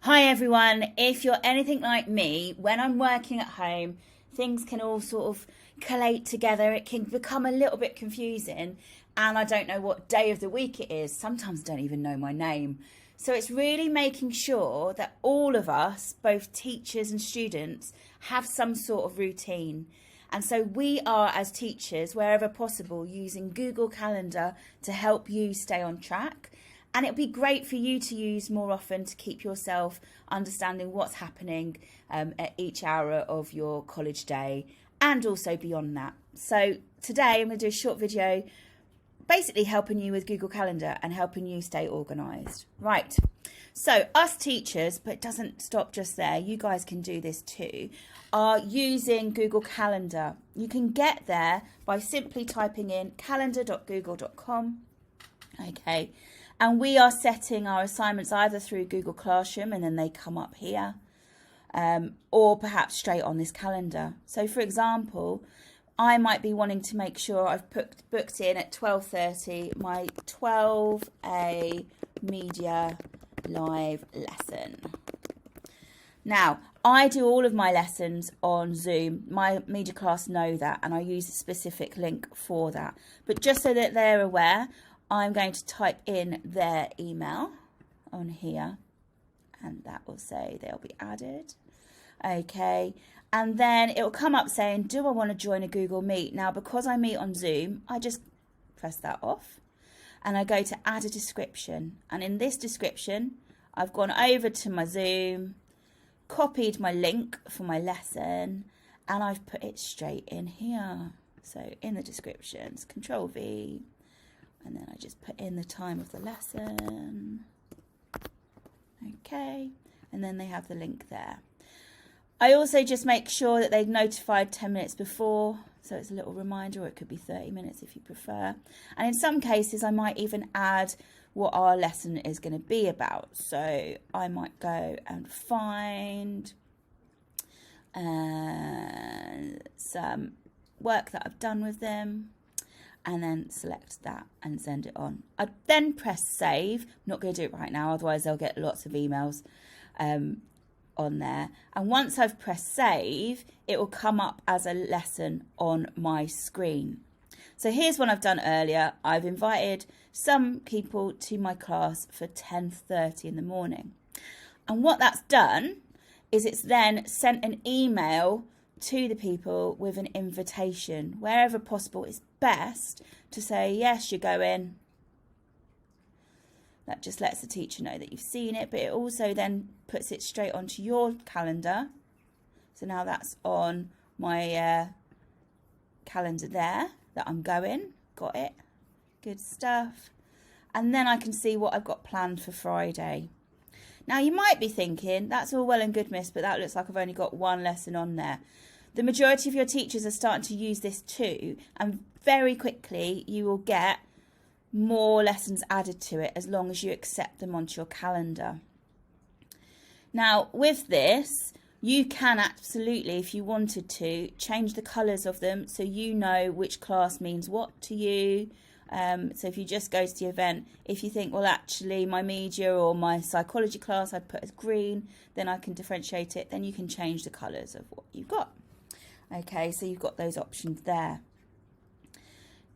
Hi everyone, if you're anything like me, when I'm working at home, things can all sort of collate together. It can become a little bit confusing and I don't know what day of the week it is. Sometimes I don't even know my name. So it's really making sure that all of us, both teachers and students, have some sort of routine. And so we are, as teachers, wherever possible, using Google Calendar to help you stay on track. And it'll be great for you to use more often to keep yourself understanding what's happening at each hour of your college day and also beyond that. So today I'm going to do a short video basically helping you with Google Calendar and helping you stay organised. Right, so us teachers, but it doesn't stop just there, you guys can do this too, are using Google Calendar. You can get there by simply typing in calendar.google.com. Okay. And we are setting our assignments either through Google Classroom and then they come up here, or perhaps straight on this calendar. So for example, I might be wanting to make sure I've booked in at 12:30 my 12A media live lesson. Now, I do all of my lessons on Zoom. My media class know that and I use a specific link for that. But just so that they're aware, I'm going to type in their email on here and that will say they'll be added. Okay, and then it will come up saying, do I want to join a Google Meet? Now, because I meet on Zoom, I just press that off and I go to add a description. And in this description, I've gone over to my Zoom, copied my link for my lesson, and I've put it straight in here. So in the descriptions, Control V, and then I just put in the time of the lesson. Okay, and then they have the link there. I also just make sure that they've notified 10 minutes before, so it's a little reminder, or it could be 30 minutes if you prefer. And in some cases, I might even add what our lesson is going to be about. So I might go and find some work that I've done with them, and then select that and send it on. I'd then press save. I'm not going to do it right now, otherwise they'll get lots of emails on there. And once I've pressed save, it will come up as a lesson on my screen. So here's one I've done earlier. I've invited some people to my class for 10:30 in the morning. And what that's done is it's then sent an email to the people with an invitation. Wherever possible, it's best to say, yes, you're going. That just lets the teacher know that you've seen it, but it also then puts it straight onto your calendar. So now that's on my calendar there, that I'm going. Got it. Good stuff. And then I can see what I've got planned for Friday. Now, you might be thinking, that's all well and good, miss, but that looks like I've only got one lesson on there. The majority of your teachers are starting to use this too, and very quickly you will get more lessons added to it as long as you accept them onto your calendar. Now, with this, you can absolutely, if you wanted to, change the colours of them so you know which class means what to you. So if you just go to the event, if you think, well, actually my media or my psychology class I'd put as green, then I can differentiate it. Then you can change the colours of what you've got. Okay, so you've got those options there.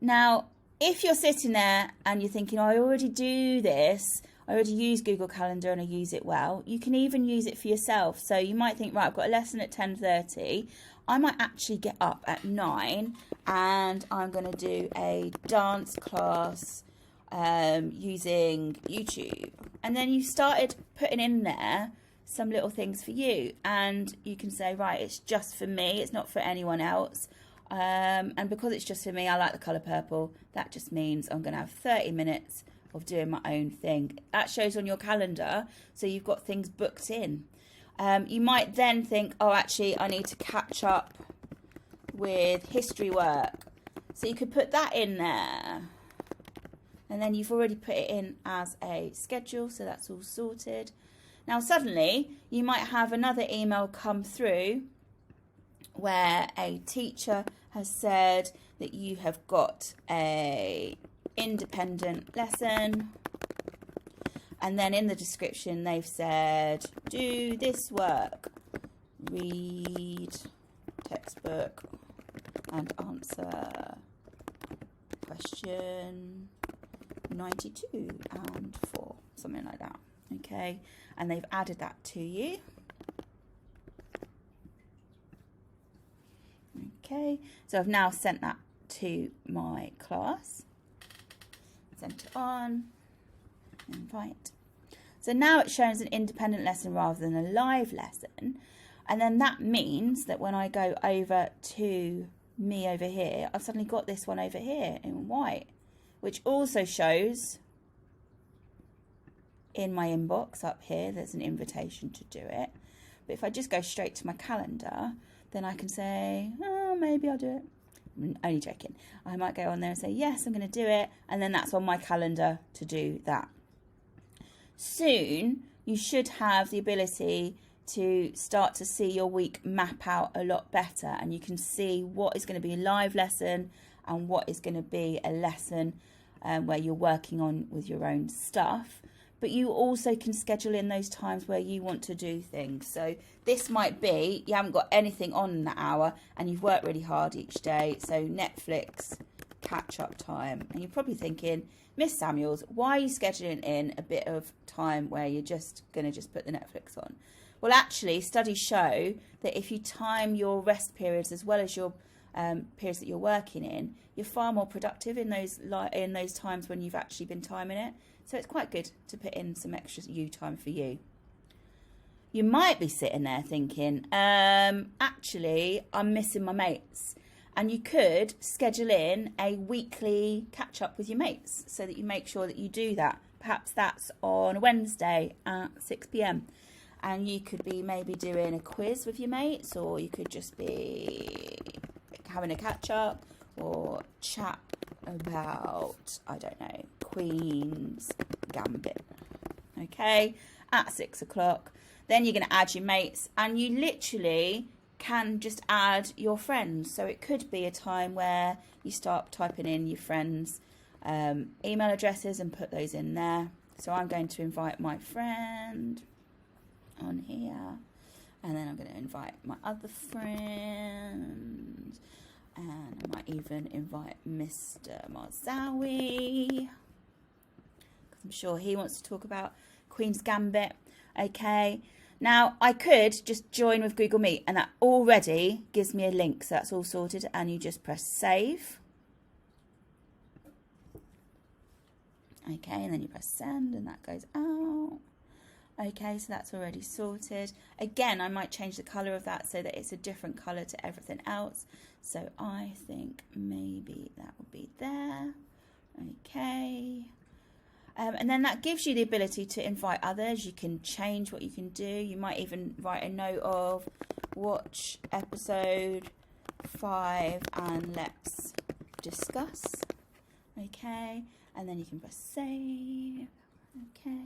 Now, if you're sitting there and you're thinking, oh, I already do this, I already use Google Calendar and I use it well, you can even use it for yourself. So you might think, right, I've got a lesson at 10:30. I might actually get up at 9 and I'm going to do a dance class using YouTube. And then you started putting in there some little things for you, and you can say, right, it's just for me, it's not for anyone else, and because it's just for me, I like the colour purple. That just means I'm going to have 30 minutes of doing my own thing. That shows on your calendar, so you've got things booked in. You might then think, oh, actually I need to catch up with history work, so you could put that in there, and then you've already put it in as a schedule, so that's all sorted. Now suddenly you might have another email come through where a teacher has said that you have got a independent lesson And then in the description, they've said, do this work, read textbook and answer question 92 and 4, something like that. Okay, and they've added that to you. Okay, so I've now sent that to my class. Sent it on, invite. So now it's shown as an independent lesson rather than a live lesson. And then that means that when I go over to me over here, I've suddenly got this one over here in white, which also shows in my inbox up here, there's an invitation to do it. But if I just go straight to my calendar, then I can say, oh, maybe I'll do it. I'm only joking. I might go on there and say, yes, I'm going to do it. And then that's on my calendar to do that. Soon, you should have the ability to start to see your week map out a lot better. And you can see what is going to be a live lesson and what is going to be a lesson where you're working on with your own stuff. But you also can schedule in those times where you want to do things. So this might be, you haven't got anything on in that hour and you've worked really hard each day. So Netflix catch-up time. And you're probably thinking, Miss Samuels, why are you scheduling in a bit of time where you're just going to put the Netflix on? Well, actually, studies show that if you time your rest periods as well as your periods that you're working in, you're far more productive in those times when you've actually been timing it. So it's quite good to put in some extra you time for you. You might be sitting there thinking, actually, I'm missing my mates. And you could schedule in a weekly catch up with your mates so that you make sure that you do that. Perhaps that's on a Wednesday at 6 p.m. And you could be maybe doing a quiz with your mates, or you could just be having a catch up or chat about, I don't know, Queen's Gambit. Okay, at 6 o'clock. Then you're going to add your mates, and you literally can just add your friends. So it could be a time where you start typing in your friends' email addresses and put those in there. So I'm going to invite my friend on here, and then I'm going to invite my other friend, and I might even invite Mr. Marzawi, because I'm sure he wants to talk about Queen's Gambit. Okay, now I could just join with Google Meet, and that already gives me a link, so that's all sorted, and you just press save. Okay, and then you press send, and that goes out. Okay, so that's already sorted. Again, I might change the colour of that so that it's a different colour to everything else. So I think maybe that would be there. Okay. And then that gives you the ability to invite others. You can change what you can do. You might even write a note of watch episode 5 and let's discuss. Okay. And then you can press save. Okay.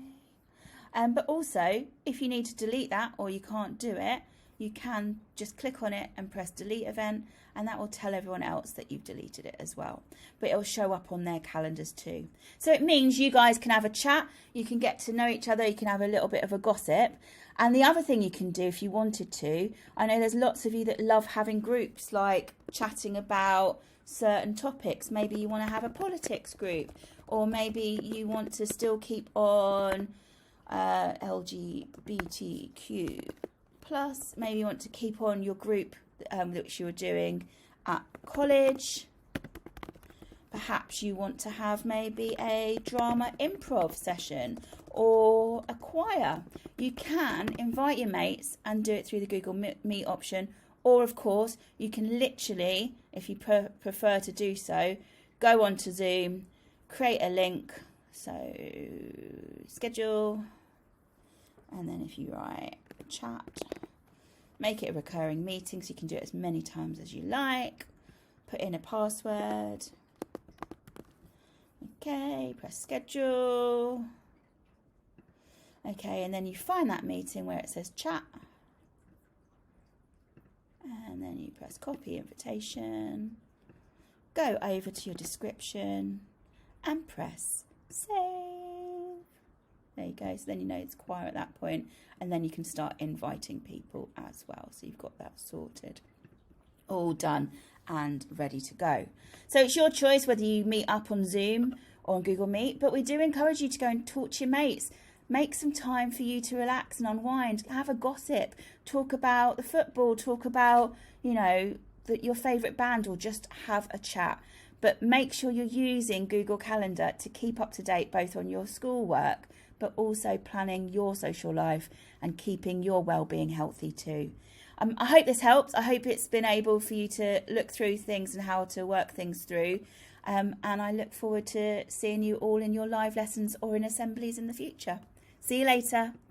But also, if you need to delete that or you can't do it, you can just click on it and press delete event, and that will tell everyone else that you've deleted it as well. But it'll show up on their calendars too. So it means you guys can have a chat, you can get to know each other, you can have a little bit of a gossip. And the other thing you can do if you wanted to, I know there's lots of you that love having groups like chatting about certain topics. Maybe you want to have a politics group, or maybe you want to still keep on LGBTQ plus. Maybe you want to keep on your group which you were doing at college. Perhaps you want to have maybe a drama improv session or a choir. You can invite your mates and do it through the Google Meet option, or of course you can literally, if you prefer to do so, go on to Zoom, create a link, so schedule, and then if you write chat, make it a recurring meeting so you can do it as many times as you like. Put in a password. Okay, press schedule. Okay, and then you find that meeting where it says chat. And then you press copy invitation. Go over to your description and press save. There you go. So then you know it's quiet at that point, and then you can start inviting people as well. So you've got that sorted. All done and ready to go. So it's your choice whether you meet up on Zoom or on Google Meet, but we do encourage you to go and talk to your mates. Make some time for you to relax and unwind, have a gossip, talk about the football, talk about, you know, your favourite band, or just have a chat. But make sure you're using Google Calendar to keep up to date both on your schoolwork, but also planning your social life and keeping your well-being healthy too. I hope this helps. I hope it's been able for you to look through things and how to work things through. And I look forward to seeing you all in your live lessons or in assemblies in the future. See you later.